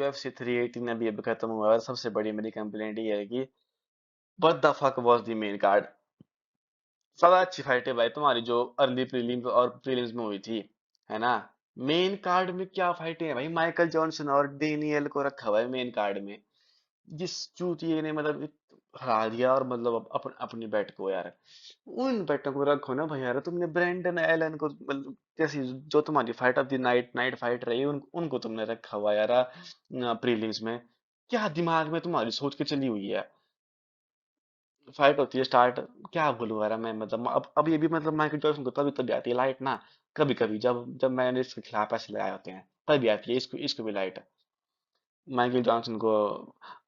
UFC 318 अभी खत्म हुआ है। सबसे बड़ी मेरी कंप्लेंट ये है कि what the fuck was the main card. ज्यादा अच्छी फाइट है भाई तुम्हारी जो अर्ली प्रीलिम्स और प्रीलिम्स में हुई थी, है ना। मेन कार्ड में क्या फाइटें हैं भाई, माइकल जॉनसन और डेनियल को रखा हुआ है मेन कार्ड में। जिस चूतिए ने हरा दिया और अपनी बैट को यार, उन बैटों को रखो ना भाई यार। तुमने ब्रेंडन एलन को जैसी जो तुम्हारी fight of the night night fight रही उनको तुमने रखा हुआ यार प्रीलिम्स में। क्या दिमाग में तुम्हारी सोच के चली हुई है। फाइट होती है स्टार्ट, क्या बोलूं यार मैं, अब ये भी माइकल जॉनसन को तभी तभी आती है लाइट ना। कभी कभी जब जब मैंने इसके खिलाफ ऐसे लगाए होते हैं तभी आती है इसको इसको भी लाइट। माइकल जॉनसन को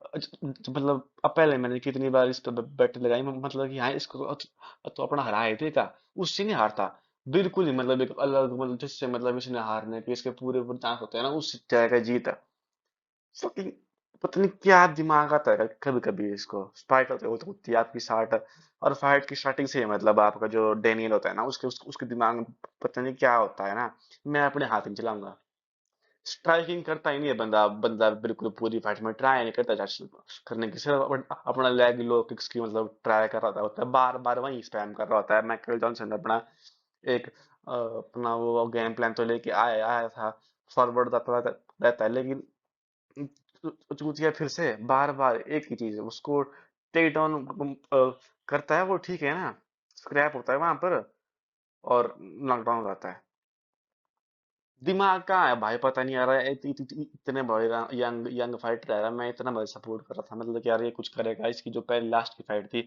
अब पहले मैंने कितनी बार इस पे बेट लगाई, कि हाँ इसको तो अपना हराए थे क्या, उससे नहीं हारता। बिल्कुल ही एक अलग जिससे इसने हारने के इसके पूरे पूरे चांस होते हैं ना, उससे जाएगा जीत। fucking पता नहीं क्या दिमाग आता है कभी कभी इसको। फाइट होती है आपकी 60, और फाइट की स्टार्टिंग से ही आपका जो डेनियल होता है ना उसके दिमाग में पता नहीं क्या होता है ना। मैं अपने हाथ नहीं चलाऊंगा। स्ट्राइकिंग करता ही नहीं है बंदा बंदा बिल्कुल पूरी फाइट में ट्राई नहीं करता करने की, सिर्फ अपना लेग लो किक्स की ट्राई कर रहा होता है, बार बार वही स्पैम कर रहा होता है। माइकल जॉनसन अपना एक अपना वो गेम प्लान तो लेके आया आया था, फॉरवर्ड रहता है, लेकिन चूतिया फिर से बार बार एक ही चीज है उसको टेक डाउन करता है। वो ठीक है ना, स्क्रैप होता है वहां पर और नॉकडाउन रहता है। दिमाग कहाँ है भाई, पता नहीं आ रहा है। इतने बड़े यंग यंग फाइटर है, मैं इतना बड़ा सपोर्ट कर रहा था, कि यार ये कुछ करेगा। इसकी जो पहले लास्ट की फाइट थी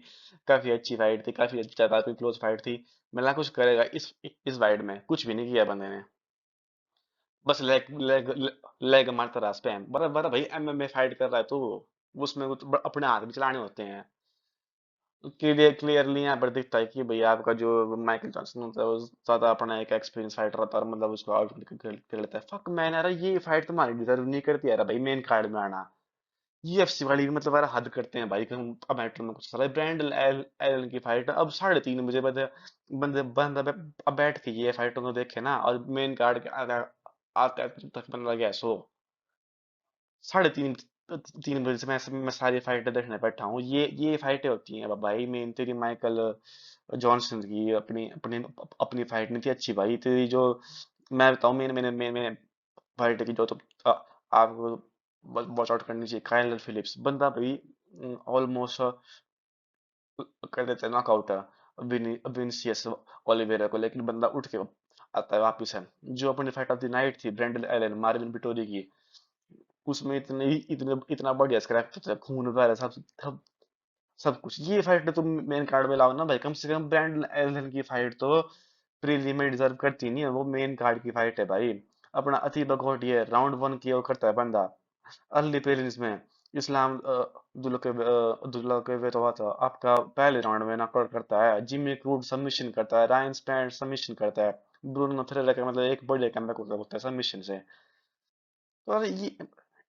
काफी अच्छी फाइट थी, काफी ज्यादा क्लोज फाइट थी। मैं कुछ करेगा इस फाइट में कुछ भी नहीं किया बंदे ने। बस लेग लेग लेग मारता रहा स्पैम, बड़ा बड़ा भाई एमएमए फाइट कर रहा है तो उसमें अपने हाथ भी चलाने होते हैं। क्लियरली यहाँ पर दिखता है कि भैया आपका जो माइकल जॉनसन होता है वो ज्यादा अपना एक एक्सपीरियंस फाइटर होता है, और उसको आउट कर लेता है। फक मैन यार, ये फाइट तुम्हारी डिजर्व नहीं करती यार भाई मेन कार्ड में आना। यूएफसी वाली यार हद करते हैं भाई कि अब मैटर में कुछ चला। ब्रांड एलन की फाइट अब 3:30 बजे बंदे बंदे बंदा अब बैठ के ये फाइट तो देखे ना, और मेन कार्ड के आधा आधा तक बन गया सो 3:30 3 बजे से मैं सारी फाइटें देखने बैठा हूँ। ये फाइटें होती हैं अब भाई मेन। तेरी माइकल जॉनसन की अपनी अपनी अपनी फाइट नहीं थी अच्छी भाई तेरी जो। मैं बताऊँ मैंने मैंने मैंने फाइट की जो तो आपको वॉच आउट करनी चाहिए। काइलर फिलिप्स बंदा भाई ऑलमोस्ट कर देता है नॉकआउट विनिसियस ओलिवेरा को, लेकिन बंदा उठ के आता है वापिस है। जो अपनी फाइट ऑफ द नाइट थी ब्रेंडन एलन मार्विन विटोरी की, उसमें इतने इतने इतना बढ़िया स्क्रैप था, खून वगैरह सब सब सब कुछ। ये फाइट तुम मेन कार्ड में लाओ ना भाई, कम से कम ब्रांड एलन की फाइट तो प्रीलिम में डिजर्व करती नहीं है, वो मेन कार्ड की फाइट है भाई। अपना अतीब बकोट ये राउंड 1 की ओर करता है बंदा अर्ली प्रीलिम्स में। इस्लाम दुल्ला के वे तो आपका पहले राउंड में नॉकआउट करता है। जिमी क्रूड सबमिशन करता है, रायन स्पैंड सबमिशन करता है, ब्रूनो थ्रेलर का एक बढ़िया कमबैक होता है सबमिशन से। तो अरे ये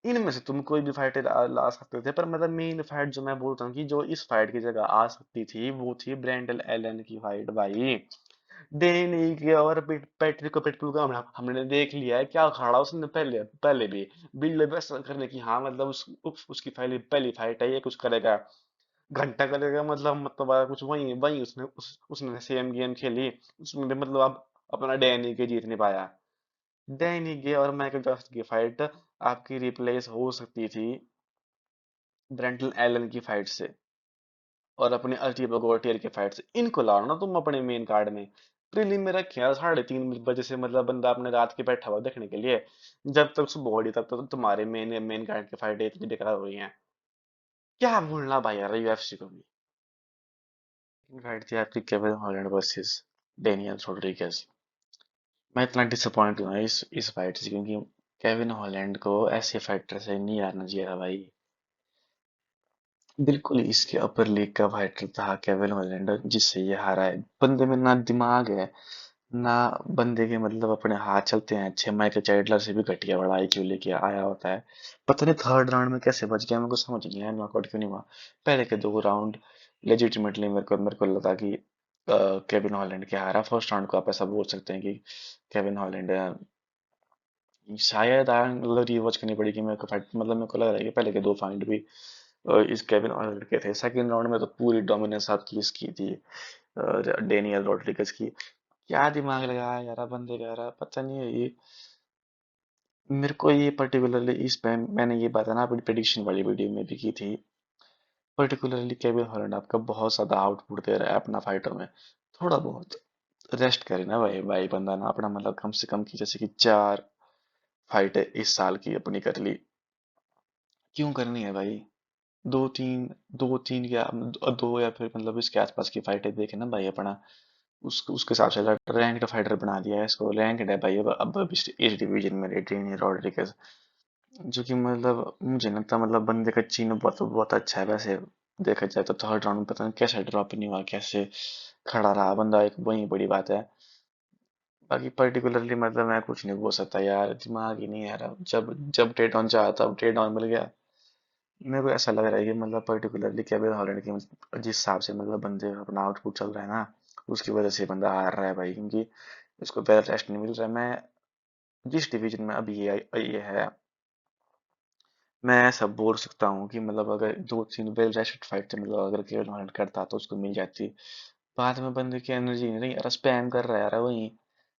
इनमें से तुम कोई भी फाइट ला सकते थे, पर मेन फाइट जो मैं बोलता हूँ कि जो इस फाइट की जगह आ सकती थी वो थी ब्रेंडल एलन की फाइट भाई। डेनी के और पैट्रिक को पिटबुल का हमने देख लिया है क्या खड़ा उसने पहले पहले भी बिल्ड बेस्ट करने की। हाँ उसकी पहली पहली फाइट है, ये कुछ करेगा घंटा करेगा कुछ वही वही उसने सेम गेम खेली। उसमें भी अब अपना डैनी के जीत नहीं पाया। डैनी गे और माइकल जॉनसन की फाइट आपकी रिप्लेस हो सकती थी ब्रेंटन एलन की फाइट से, और अपने अल्टीबो गोटियर की फाइट से। इनको लाओ ना तुम अपने मेन कार्ड में। प्रीलिम में रखे यार 3:30 बजे से, बंदा अपने रात के बैठा हुआ देखने के लिए। जब तक सुबह हो रही तब तक तुम्हारे मेन मेन कार्ड की फाइट इतनी बेकार हो रही हैं। क्या बोलना भाई यार यूएफसी को भी। फाइट थी आपकी Kevin Holland versus Daniel Rodriguez. मैं इतना डिसअपॉइंट हुआ इस फाइट से, क्योंकि केविन हॉलैंड को ऐसे फाइटर से नहीं हारना चाहिए था भाई। बिल्कुल ही इसके अपर लीग का फाइटर था केविन हॉलैंड, जिससे ये हारा है। बंदे में ना दिमाग है ना, बंदे के अपने हाथ चलते हैं अच्छे। माइकल चैडलर से भी घटिया बड़ा आईक्यू लेके आया होता है। पता नहीं थर्ड राउंड में कैसे बच गया, मेरे को समझ नहीं आया नॉकआउट क्यों नहीं हुआ। पहले के 2 राउंड लेजिटिमेटली मेरे को लगा कि केविन हॉलैंड के हारा। फर्स्ट राउंड को आप ऐसा बोल सकते हैं कि केविन हॉलैंड शायद मतलब रिवॉच करनी पड़ेगी मेरे को फाइट, मतलब मेरे को लग रहा है कि पहले के दो फाइट भी इस केविन ऑर्डर के थे। सेकंड राउंड में तो पूरी डोमिनेंस आपकी इसकी थी, डेनियल रोड्रिगस की। क्या दिमाग लगाया यार बंदे का यार, पता नहीं है ये। मेरे को ये पर्टिकुलरली इस पे मैंने ये बात है ना अपनी प्रेडिक्शन वाली वीडियो में भी की थी। पर्टिकुलरली केविन हॉलैंड आपका बहुत ज्यादा आउटपुट दे रहा है अपना फाइटों में। थोड़ा बहुत रेस्ट करे ना भाई, भाई बंदा ना अपना मतलब कम से कम की जैसे कि चार फाइट इस साल की अपनी कर ली। क्यों करनी है भाई? दो तीन, दो तीन या दो या फिर मतलब इसके आसपास की फाइटें देखे ना भाई अपना। उसके हिसाब से रैंक्ड फाइटर बना दिया है इसको, रैंक्ड है भाई अब इस डिवीजन में रेड्रिनी रॉड्रिगेज। जो कि मतलब मुझे नहीं लगता मतलब बंदे का चीन बहुत बहुत अच्छा है वैसे। देखा जाए तो थर्ड राउंड में पता नहीं कैसे ड्रॉप नहीं हुआ, कैसे खड़ा रहा बंदा, एक वही बड़ी बात है। बाकी पर्टिकुलरली मतलब मैं कुछ नहीं बोल सकता यार, दिमाग ही नहीं है यार। जब जब ट्रेड ऑन चाहा तब ट्रेड ऑन मिल गया। मेरे को ऐसा लग रहा है कि मतलब पर्टिकुलरली केविन हॉलैंड की जिस हिसाब से मतलब बंदे का अपना आउटपुट चल रहा है ना, उसकी वजह से बंदा हार रहा है भाई, क्योंकि इसको बेल रेस्ट नहीं मिल रहा है। मैं जिस डिवीजन में अभी ये है, मैं ऐसा बोल सकता हूँ कि मतलब अगर दो तीन वेल रेस्टेड फाइट थे, मतलब अगर केविन हॉलैंड करता तो उसको मिल जाती। बाद में बंदे की एनर्जी नहीं रही यार, स्पैम कर रहा है यार वही।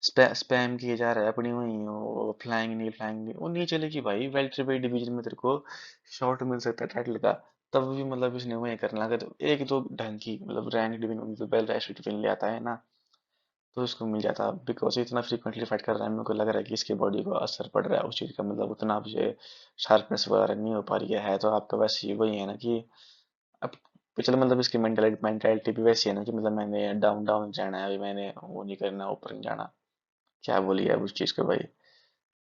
स्पैम किए जा रहा है अपनी वही, वो फ्लाइंग नहीं, फ्लाइंग नहीं, वो नहीं चलेगी भाई। वेल्टरवेट डिवीजन में तेरे को शॉट मिल सकता है टाइटल का, तब भी मतलब इसने वही करना। अगर एक दो ढंग की मतलब रैंक डिवीजन मतलब वेल रेस्टेड डिवीजन ले आता है ना, तो इसको मिल जाता। बिकॉज इतना फ्रीक्वेंटली फाइट कर रहा है, मेरे को लग रहा है कि इसकी बॉडी को असर पड़ रहा है उस चीज़ का, मतलब उतना मुझे शार्पनेस वगैरह नहीं हो पा रही है। तो आपका वैसे ही वही है ना कि अब पिछले मतलब इसकी मेंटालिटी भी वैसी है ना कि मतलब मैंने डाउन डाउन जाना है अभी, मैंने वो नहीं करना, ऊपर नहीं जाना। क्या बोलिए अब उस चीज़ को भाई।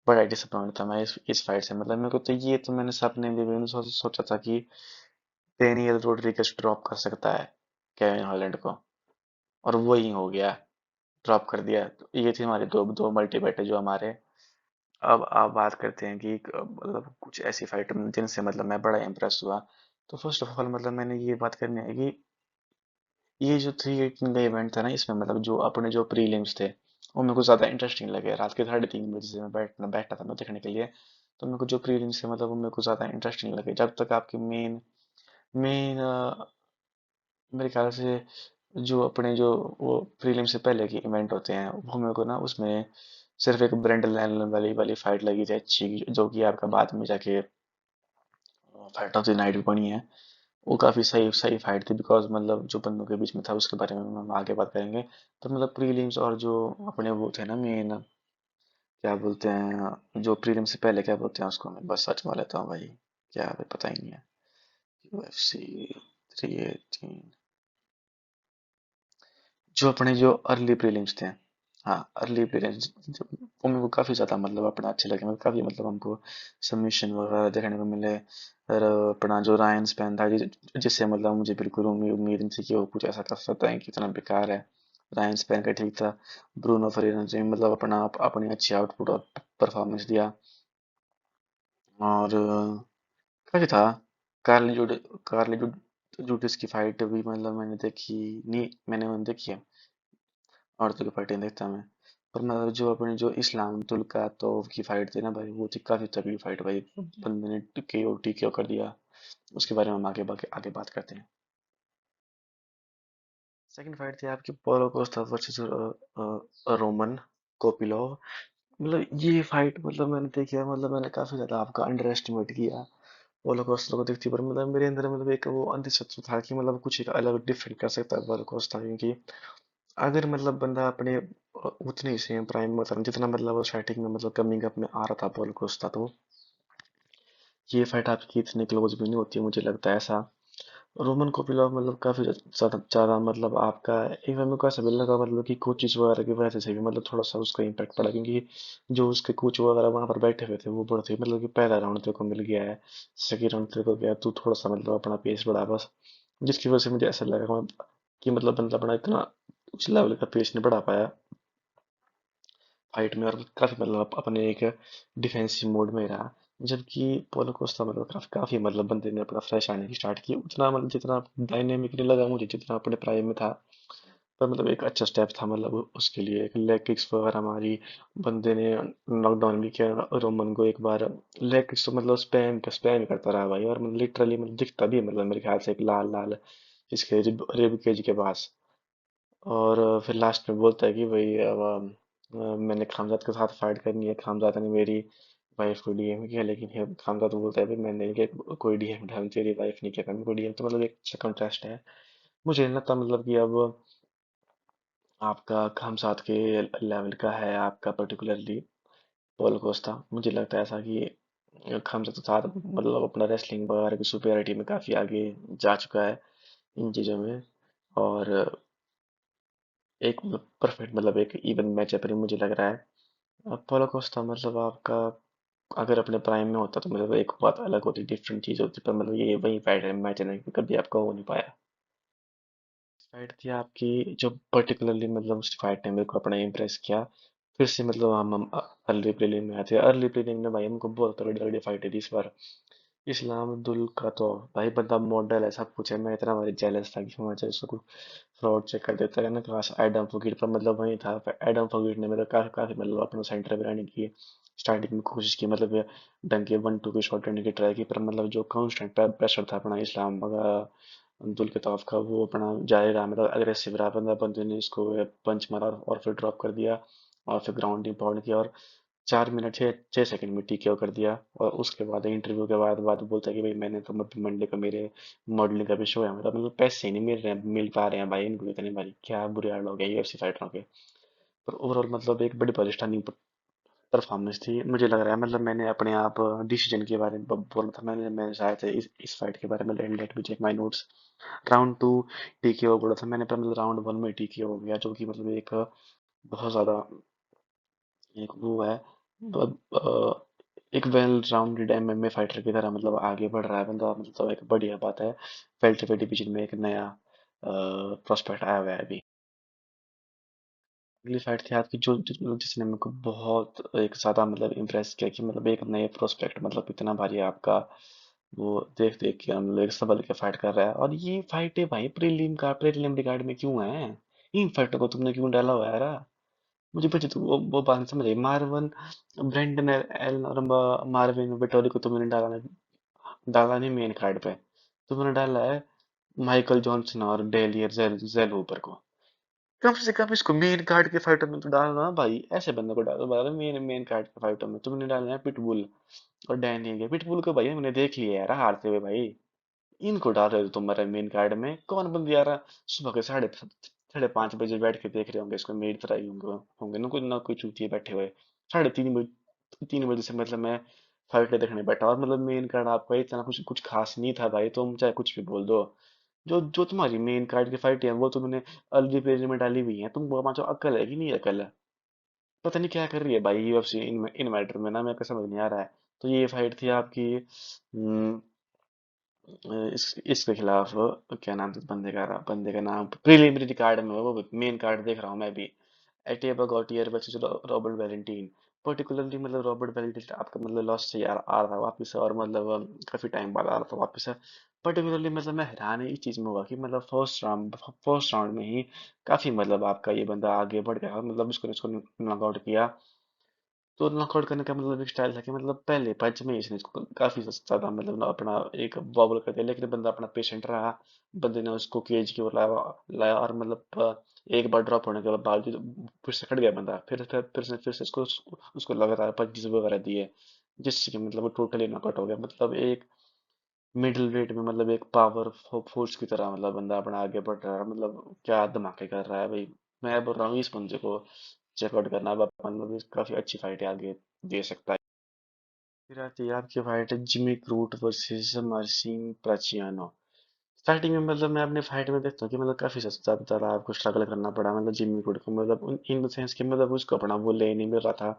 बड़ा डिसअपॉइंट था मैं इस फाइट से। मतलब मेरे को तो ये तो मैंने सपने में भी नहीं सोचा था कि डेनियल रोड्रिगस ड्रॉप कर सकता है केविन हॉलैंड को, और वही हो गया, ड्रॉप कर दिया। तो ये थी हमारी दो दो मल्टीबैट जो हमारे। अब आप बात करते हैं कि मतलब कुछ ऐसी फाइट जिनसे मतलब मैं बड़ा इम्प्रेस हुआ। तो फर्स्ट ऑफ ऑल मतलब मैंने ये बात करनी है कि ये जो 318 का इवेंट था ना, इसमें मतलब जो अपने जो प्रीलिम्स थे वो मेरे को ज़्यादा इंटरेस्टिंग लगे। रात के 3:30 बजे से मैं बैठा था मैं देखने के लिए। तो मेरे को जो प्रीलिम्स थे मतलब वो मेरे को ज़्यादा इंटरेस्टिंग लगे। जब तक आपके मेन मेन मेरे ख्याल से जो अपने जो वो प्रीलिम से पहले के इवेंट होते हैं वो मेरे को ना उसमें सिर्फ एक ब्रेंडन एलन वाली वाली फाइट लगी थी अच्छी, जो कि आपका बाद में जाके फाइट ऑफ द नाइट भी बनी है। वो काफ़ी सही सही फाइट थी, बिकॉज मतलब जो बंदों के बीच में था उसके बारे में हम आगे बात करेंगे। तो मतलब प्रीलिम्स और जो अपने वो थे ना मेन, क्या बोलते हैं जो प्रीलिम से पहले क्या बोलते हैं उसको, मैं बस सर्च मार लेता हूँ भाई, क्या है पता ही नहीं है। UFC 318, जो अपने जो अर्ली प्रीलिम्स थे, हाँ अर्ली प्रीलिम्स, वो मेरे को काफ़ी ज़्यादा मतलब अपना अच्छे लगे। मतलब काफ़ी मतलब हमको सबमिशन वगैरह देखने को मिले। और अपना जो रायन स्पैन था जिससे मतलब मुझे बिल्कुल उम्मीद नहीं थी कि वो कुछ ऐसा कर सकता है कि इतना बेकार है। रायन स्पैन का ठीक था। ब्रूनो फर्नांडिस ने मतलब अपनी अच्छी आउटपुट और परफॉर्मेंस दिया। और काफ़ी था। कार्ली जुड कार्ली जुड जुडिस की फाइट भी मतलब मैंने देखी नहीं, मैंने देखी है, औरतों की फाइटें देखता मैं। पर मतलब जो अपने जो इस्लाम तुल्का तो की फाइट थी ना भाई, वो थी काफी तगड़ी फाइट भाई। बंदे ने टीके कर दिया। उसके बारे में हम आगे बात करते हैं। सेकंड फाइट थी आपकी पोलो कोस्टा वर्सेस रोमन कोपिलोव। मतलब ये फाइट मतलब मैंने देखी है, मतलब मैंने काफी ज्यादा आपका अंडर एस्टिमेट किया पोलो कोस्टा को देखती। पर मतलब मेरे अंदर मतलब एक वो अंधशत्रु था कि मतलब कुछ एक अलग डिफरेंट कर सकता है पोलो कोस्टा, क्योंकि अगर मतलब बंदा अपने उतने ही सेम प्राइम में था जितना मतलब वो स्टार्टिंग में मतलब कमिंग अप में आ रहा था पोल कोस्टा, तो ये फाइट आपकी इतनी क्लोज भी नहीं होती मुझे लगता है ऐसा। रोमन कोपिलov मतलब काफी ज्यादा ज्यादा मतलब आपका एक बार मेरे को ऐसा भी लगा मतलब कि कोचेस वगैरह की वजह से भी मतलब थोड़ा सा उसका इम्पैक्ट पड़ा, क्योंकि जो उसके कोच वगैरह वहां पर बैठे हुए थे वो बड़े थे मतलब कि पहला राउंड तेरे को मिल गया है, सेकंड राउंड तेरे को गया, तू थोड़ा सा मतलब अपना पेस बढ़ा बस। जिसकी वजह से मुझे ऐसा लगा कि मतलब बंदा अपना इतना उस लेवल का पेस नहीं बढ़ा पाया फाइट में, और काफी मतलब अपने एक डिफेंसिव मोड में रहा। जबकि पोलो कोस्टा मतलब काफी मतलब बंदे ने अपना फ्रेश आने की स्टार्ट की, उतना मतलब जितना डायनेमिक नहीं लगा मुझे जितना अपने प्राइम में था। पर मतलब एक अच्छा स्टेप था मतलब उसके लिए एक लेग किक्स वगैरह हमारी बंदे ने नॉकडाउन भी किया रोमन को एक बार। लेग किक्स तो मतलब स्पैम करता रहा भाई, और मतलब लिटरली मतलब दिखता भी है, मतलब मेरे ख्याल से एक लाल लाल इसके रिब केज के पास। और फिर लास्ट में बोलता है कि भाई अब मैंने खामजाद के साथ फाइट करनी है, खामजाद ने मेरी वाइफ को डीएम किया, लेकिन खामजाद तो बोलता है भाई मैंने नहीं किया, कोई डीएम ढंग तेरी वाइफ नहीं किया, मैं कोई डीएम। तो मतलब एक अच्छा कंट्रास्ट है। मुझे नहीं लगता मतलब कि अब आपका खामजाद के लेवल का है आपका पर्टिकुलरली पॉल कोस्टा। मुझे लगता है ऐसा कि खामजाद के साथ मतलब अपना रेसलिंग वगैरह की सुपीरियरिटी में काफी आगे जा चुका है इन चीजों में। और एक परफेक्ट मतलब एक इवन मैचअप मुझे लग रहा है। अब पोलो कोस्टा मतलब आपका अगर अपने प्राइम में होता तो मतलब एक बात अलग होती, डिफरेंट चीज होती, पर मतलब ये वही फाइट है मैच है कभी आपका हो नहीं पाया। फाइट थी आपकी जो पर्टिकुलरली मतलब उस फाइट ने मेरे को अपना इम्प्रेस किया। फिर से मतलब हम अर्ली प्रीलिम में आए थे, अर्ली प्रीलिम में भाई हमको बहुत तगड़ी तगड़ी फाइट थी इस बार। इस्लाम अब्दुल का तो भाई बंदा मॉडल है, सब कुछ है। मैं इतना भाई जेलस था कि मैं उसको फ्रॉड चेक कर देता है ना, काश एडम फकीर पर मतलब वही था। एडम फकीर ने मतलब काफी काफी मतलब अपना सेंटर पे रहने की स्टार्टिंग में कोशिश की, मतलब ये डंके 1-2 के शॉट करने की ट्राई की, पर मतलब जो कांस्टेंट प्रेशर था अपना इस्लाम अब्दुल के तरफ का, वो अपना जारी रहा, मतलब अग्रेसिव रहा बंदा। बंदे ने इसको पंच मारा और फिर ड्रॉप कर दिया, और फिर ग्राउंड पाउंड किया, और 4 मिनट 6 सेकंड में टीकेओ कर दिया। और उसके बाद इंटरव्यू के बाद बोलता है कि भाई मैंने तो मंडे का मेरे मॉडलिंग का भी शो है, मतलब पैसे नहीं मिल पा रहे हैं भाई इनको इतने भाई, क्या बुरे हाल हो गए यूएफसी फाइटरों के। पर ओवरऑल मतलब एक बड़ी परिस्तानी परफॉर्मेंस थी मुझे लग रहा है। मतलब मैंने अपने आप डिसीजन के बारे में बोला था, मैंने शायद से इस फाइट के बारे में, let me check my notes. Round 2 TKO बोला था मैंने, पर मतलब राउंड 1 में टीकेओ हो गया, जो कि मतलब एक बहुत ज्यादा एक वो है एक वेल राउंडेड एमएमए फाइटर की तरह मतलब आगे बढ़ रहा है बंदा, मतलब एक बढ़िया बात है। वेल्टरवेट डिवीजन में एक नया प्रोस्पेक्ट आया हुआ है अभी। अगली फाइट थी आपकी जिसने मेरे को बहुत एक ज्यादा मतलब इम्प्रेस किया कि मतलब एक नए प्रोस्पेक्ट मतलब इतना भारी है आपका, वो देख देख के हम लोग एक सबल के फाइट कर रहा है। और ये फाइट है भाई प्रीलिम रिगार्ड में क्यों है, इन फाइटों को तुमने क्यों डाला हुआ है यार? मुझे पता तो वो बात नहीं समझ आई। मार्वन ब्रेंडन एलन और मार्विन विटोरी को तुमने डाला नहीं मेन कार्ड पे, तुमने डाला है माइकल जॉनसन और डेलियर जेल हूपर को। कम से कम इसको मेन कार्ड के फाइटर में तो डालना ना भाई, ऐसे बंदे को डालो भाई मेन मेन कार्ड के फाइटर में। तुमने डालना है पिटबुल और डैनियल, पिटबुल को भाई मैंने देख लिया यार हारते हुए भाई, इनको डाल रहे हो तुम्हारे मेन कार्ड में? कौन बंदे यार सुबह के 5:30 बजे बैठ के देख रहे होंगे इसको, मेरी तरह ही होंगे होंगे ना कोई चूतिए बैठे हुए 3:30 बजे से मतलब मैं फाइट देखने बैठा, और मतलब मेन कार्ड आपका इतना कुछ कुछ खास नहीं था भाई, तुम चाहे कुछ भी बोल दो। जो जो तुम्हारी मेन कार्ड की फाइट है वो तुमने अर्ली पेज में डाली हुई है, तुमको पाँचों अक्ल है कि नहीं अक्ल है? पता नहीं क्या कर रही है भाई यूएफसी इन मैटर में ना, मेरे को समझ नहीं आ रहा है। तो ये फाइट थी आपकी इसके खिलाफ क्या नाम था बंदे का नाम प्रीलिमिनरी कार्ड में, वो मेन कार्ड देख रहा हूँ मैं भी। एटेबा गॉटियर वर्सेस रॉबर्ट वैलेंटीन। पर्टिकुलरली मतलब रॉबर्ट वैलेंटीन आपका मतलब लॉस से यार आ रहा था वापस से, और मतलब काफी टाइम बाद आ रहा था वापस से। पर्टिकुलरली मतलब मैं हैरान इस चीज में हुआ कि मतलब फर्स्ट राउंड में ही काफी मतलब आपका ये बंदा आगे बढ़ गया, मतलब उसको उसको नॉकआउट किया। तो नॉकआउट करने का मतलब एक स्टाइल था कि मतलब पहले पंच में ही इसने इसको काफी ज्यादा मतलब अपना एक बॉबल कर दिया, लेकिन बंदा अपना पेशेंट रहा। बंदे ने उसको केज की ओर लाया और मतलब एक बार ड्रॉप होने के बाद फिर से हट गया बंदा, फिर से उसको लगातार पंचेस वगैरह दिए, जिससे कि मतलब वो टोटली नॉकआउट हो गया। मतलब एक मिडिल वेट में मतलब एक पावर फोर्स की तरह मतलब बंदा अपना आगे बढ़ रहा है, मतलब क्या धमाके कर रहा है भाई। मैं बोल रहा हूँ इस बंदे को चेकआउट करना, अब मतलब काफी अच्छी फाइट है आगे दे सकता है। फिर आती है आपकी फाइट है जिमी क्रूट वर्सेस मार्सिन प्राचियानो। स्टार्टिंग में मतलब मैं अपने फाइट में देखता हूँ कि मतलब काफी ज्यादा आपको स्ट्रगल करना पड़ा, मतलब जिमी क्रूट को मतलब इन द सेंस कि मतलब उसको अपना वो ले नहीं मिल रहा था।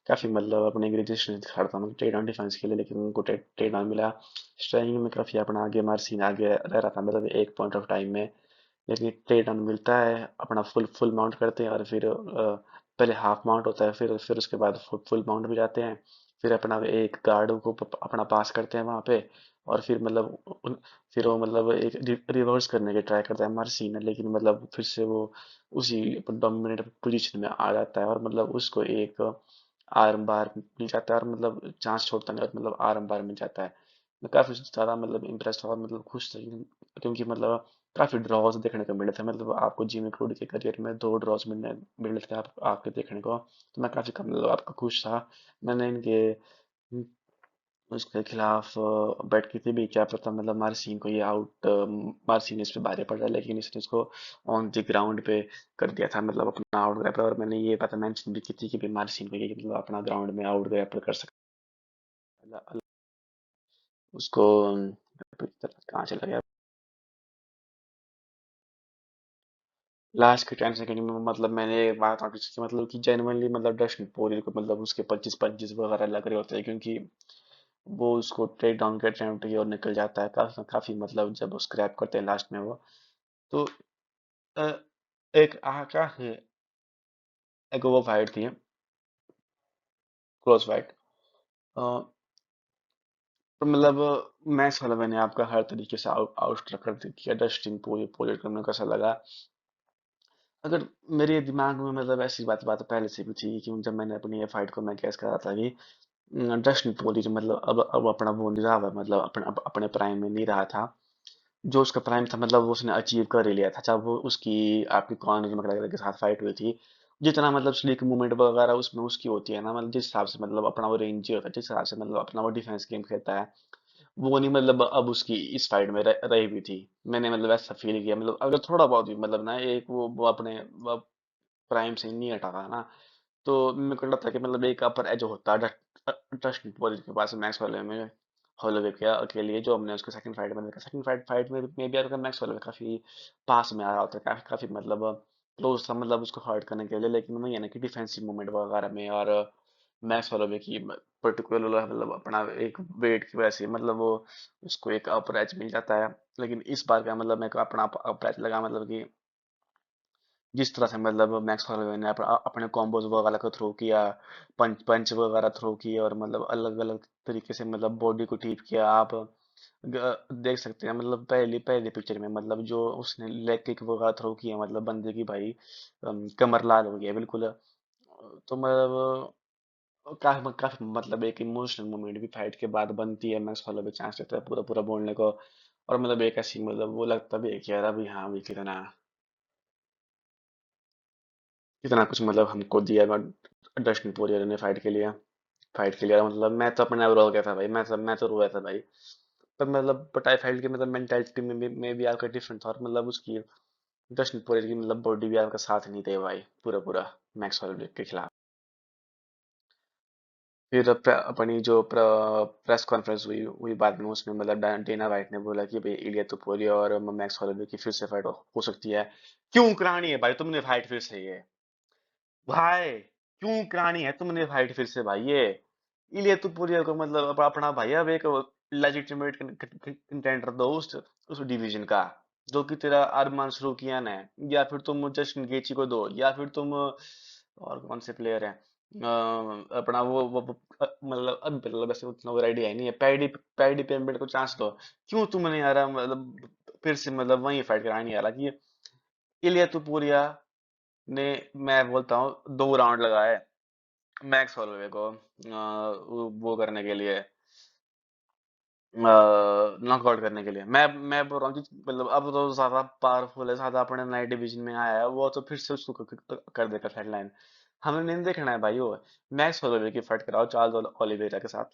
काफी मतलब अपने रेजिस्टेंस दिखा रहा था मतलब टेक डाउन डिफेंस के लिए, लेकिन उनको टेक डाउन मिला। स्ट्राइकिंग में काफी अपना आगे मार्सिन आगे रह रहा था मतलब एक पॉइंट ऑफ टाइम में, लेकिन टेक डाउन मिलता है अपना फुल फुल माउंट करते हैं, और फिर पहले हाफ माउंट होता है, फिर उसके बाद फुल माउंट भी जाते हैं। फिर अपना एक गार्ड को अपना पास करते हैं वहां पे, और फिर मतलब फिर वो मतलब एक रिवर्स करने की ट्राई करता है मार्सिन, लेकिन मतलब फिर से वो उसी डोमिनेट पोजीशन में आ जाता है, और मतलब उसको एक आर्म बार मिल जाता है, और मतलब चांस छोड़ता नहीं, और मतलब आर्म बार मिल जाता है। मैं काफी ज्यादा मतलब इम्प्रेस और मतलब खुश था, क्योंकि मतलब काफी ड्रॉज देखने को मिले थे। मतलब आपको जिमी क्रूड के करियर में 2 ड्रॉज मिलने मिले थे आपके देखने को, तो मैं काफी कम मतलब आपका खुश था। मैंने इनके उसके खिलाफ बैट की थी भी, क्या पता मतलब मार्सिन को ये आउट, मार्सिन इस पे भारी पड़ रहा है, लेकिन इसने इसको ऑन द ग्राउंड पे कर दिया था, मतलब अपना आउट ग्रैपर। और मैंने ये पता मेंशन भी की थी कि भी मार्सिन को ये मतलब अपना ग्राउंड में आउट ग्रैपर कर सकता है। उसको कहाँ चला गया लास्ट के 10 सेकंड में, मतलब मैंने एक बात नोटिस की, मतलब कि जेनुअनली मतलब डस्ट पोरियर को मतलब उसके 25 वगैरह लग रहे होते हैं, क्योंकि वो उसको ट्रेड डाउन के अटेम्प्ट की ओर निकल जाता है काफी काफी, मतलब जब वो स्क्रैप करते हैं लास्ट में वो। तो अ, एक क्या है, एक वो फाइट थी, क्लोज फाइट। तो मतलब मैक्स होलोवे ने आपका हर तरीके से आउट कर किया। डस्टिन पोरियर को हमें कैसा लगा? अगर मेरे दिमाग में मतलब ऐसी बात बात पहले से भी थी, कि जब मैंने अपनी ये फाइट को मैं गैस करा था कि डस्टिन पोरियर मतलब अब अपना वो नहीं रहा हुआ, मतलब अपने प्राइम में नहीं रहा था। जो उसका प्राइम था मतलब वो उसने अचीव कर ही लिया था, चाहे वो उसकी आपकी कॉनर मैकग्रेगर के साथ फाइट हुई थी। जितना मतलब स्लिक मूवमेंट वगैरह उसमें उसकी होती है ना, मतलब जिस हिसाब से मतलब अपना वो रेंज होता है, जिस हिसाब से मतलब अपना वो डिफेंस गेम खेलता है, वो नहीं मतलब अब उसकी इस फाइट में रही भी थी। मैंने मतलब ऐसा फील किया, मतलब अगर थोड़ा बहुत भी मतलब ना एक वो अपने प्राइम से नहीं हटा था ना, तो मेरे को लगता है कि मतलब एक अपर एज होता है ट्रस्ट पॉलिट के पास मैक्स वाले में, हॉलोवे के लिए। जो हमने उसको सेकंड फाइट में देखा, सेकंड फाइट में भी अगर मैक्स हॉलोवे काफी पास में आ रहा होता है, काफी काफी मतलब क्लोज था मतलब उसको हर्ट करने के लिए, लेकिन वही है ना कि डिफेंसिव मूवमेंट वगैरह में, और मैक्स हॉलोवे की पर्टिकुलर मतलब अपना एक वेट की वजह से मतलब वो उसको एक अपर एज मिल जाता है। लेकिन इस बार का मतलब मेरे को अपना अपर एज लगा, मतलब कि जिस तरह से मतलब मैक्स हॉलोवे ने अपने कॉम्बोज वगैरह को थ्रो किया, पंच पंच वगैरह थ्रो किए, और मतलब अलग अलग तरीके से मतलब बॉडी को ठीक किया। आप देख सकते हैं मतलब पहली पहली पिक्चर में मतलब जो उसने लेग किक वगैरह थ्रो किया, मतलब बंदे की भाई कमर लाल हो गया बिल्कुल। तो मतलब काफी काफी मतलब एक इमोशनल मोमेंट भी फाइट के बाद बनती है, मैक्स हॉलोवे चांस लेता है पूरा पूरा बोलने को। और मतलब एक ऐसी मतलब वो लगता भी है कि यार अभी हाँ भी कितना कितना कुछ मतलब हमको दिया डस्टिन पोरियर ने फाइट के लिए। मतलब मैं तो अपने आप रो गया था भाई, मैं तो रोया था भाई। पर मतलब बटाई फाइट की मतलब मेंटालिटी में भी आपका डिफरेंट था, और मतलब उसकी डस्टिन पोरियर की मतलब बॉडी भी आपका साथ नहीं दे भाई पूरा पूरा मैक्स हॉलोवे के खिलाफ। फिर अपनी जो प्रेस कॉन्फ्रेंस हुई हुई बाद में, उसमें मतलब डेना वाइट ने बोला कि भाई इलिया टोपुरिया और मैक्स हॉलोवे की फिर से फाइट हो सकती है। क्यों करानी है भाई तुमने फाइट फिर से ये? भाई क्यों करानी है तुमने फाइट फिर से भाई ये? इलिया टोपुरिया को मतलब अपना भाई अब एक लेजिटिमेट कंटेंडर दो उस डिवीजन का, जो कि तेरा अरमान सरूकियान है, या फिर तुम जस्टिन गेची को दो, या फिर तुम और कौन से प्लेयर हैं अपना मतलब अब मतलब वैसे उतना वो आइडिया नहीं है, पैडी पैडी पेम्बेट को चांस दो। क्यों तुमने यार मतलब फिर से मतलब वही फाइट करानी है? हालांकि इलिया टुपुरिया ने, मैं बोलता हूँ 2 राउंड लगाए मैक्स होलोवे को वो करने के लिए, नॉकआउट करने के लिए। मैं बोल रहा हूँ कि मतलब अब तो ज्यादा पावरफुल है, ज्यादा अपने नए डिवीजन में आया है, वो तो फिर से उसको कर देगा हेडलाइन। हमें नहीं देखना है भाई वो। मैक्स होलोवे की फाइट कराओ चार्ल्स ओलिवेरा के साथ।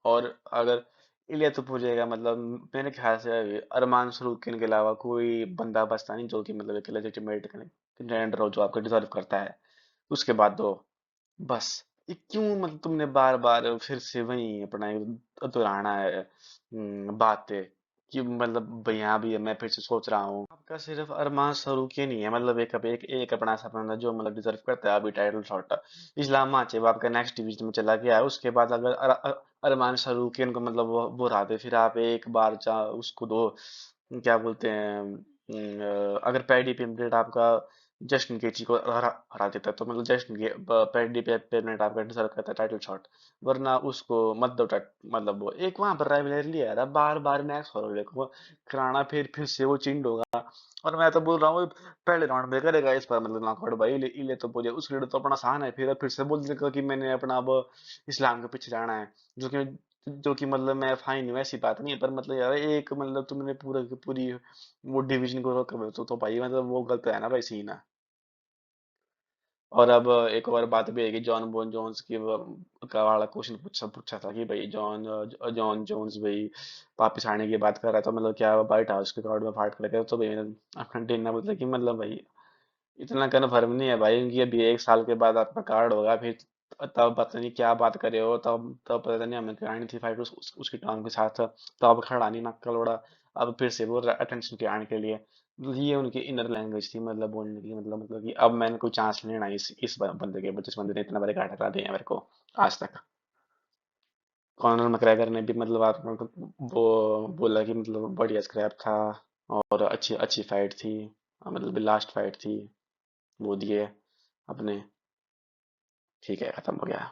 और अगर इलिया तो पूछेगा मतलब मेरे ख्याल से अरमान सरूकिन के अलावा कोई बंदा बचता नहीं जो कि मतलब एक लेजिटिमेट कंटेंडर हो, जो आपको डिजर्व करता है। उसके बाद दो बस। ये क्यों मतलब तुमने बार बार फिर से वही अपना दोहराना है बातें, कि मतलब भैया भी मैं फिर से सोच रहा हूँ। आपका सिर्फ अरमान सरूकी नहीं है, मतलब एक अपना सा बंदा जो मतलब डिजर्व करता है अभी टाइटल शॉट। इस्लाम माचेब आपका नेक्स्ट डिवीजन में चला गया है, उसके बाद अगर अरमान सरूकी को मतलब वो रहा दे, फिर आप एक बार उसको दो क्या बोलते हैं, अगर पैडी पिम्पलेट आपका जस्टिन गेची को हरा देता है, तो मतलब जस्टिन गे पेडी पे पेमेंट आपका डिजर्व करता है टाइटल शॉट। वरना उसको मत दो मतलब वो एक वहां पर राइवलरी है यार, बार बार मैक्स होलोवेक को कराना, फिर से वो चिंड होगा। और मैं तो बोल रहा हूँ पहले राउंड में करेगा इस बार मतलब नॉकआउट भाई, इले तो बोले उसके लिए तो अपना आसान है, फिर से बोल देगा कि मैंने अपना अब इस्लाम के पीछे जाना है। जो कि मतलब मैं फाइन हूँ, ऐसी बात नहीं है, पर मतलब यार एक मतलब तुमने पूरा की पूरी वो डिवीजन को रोक तो भाई मतलब वो गलत है ना भाई, सीन है। और अब एक और बात भी है कि जॉन बोन जोन्स की का वाला क्वेश्चन पूछा पूछा था कि भाई जॉन जोन्स भाई वापिस आने की बात कर रहा था, मतलब क्या व्हाइट हाउस के क्राउड में फाइट करेगा, तो भाई अपना टीना बोलता कि मतलब भाई इतना कन्फर्म नहीं है भाई, उनकी अभी 1 साल के बाद आपका कार्ड होगा, फिर तब पता नहीं क्या बात करे हो, तब तब पता नहीं हमें करानी थी फाइट उसकी टांग के साथ, तो अब खड़ा नहीं नक्कल उड़ा, अब फिर से वो अटेंशन के आने के लिए, मतलब ये उनकी इनर लैंग्वेज थी, मतलब बोलने की, मतलब कि अब मैंने कोई चांस लेना इस बंदे के, जिस बंदे ने इतना बड़े घाटा करा दिया मेरे को आज तक। कॉनर मैग्रेगर ने भी मतलब आप मतलब वो बोला कि मतलब बढ़िया स्क्रैप था, और अच्छी अच्छी फाइट थी, मतलब लास्ट फाइट थी, वो दिए अपने, ठीक है, खत्म हो गया।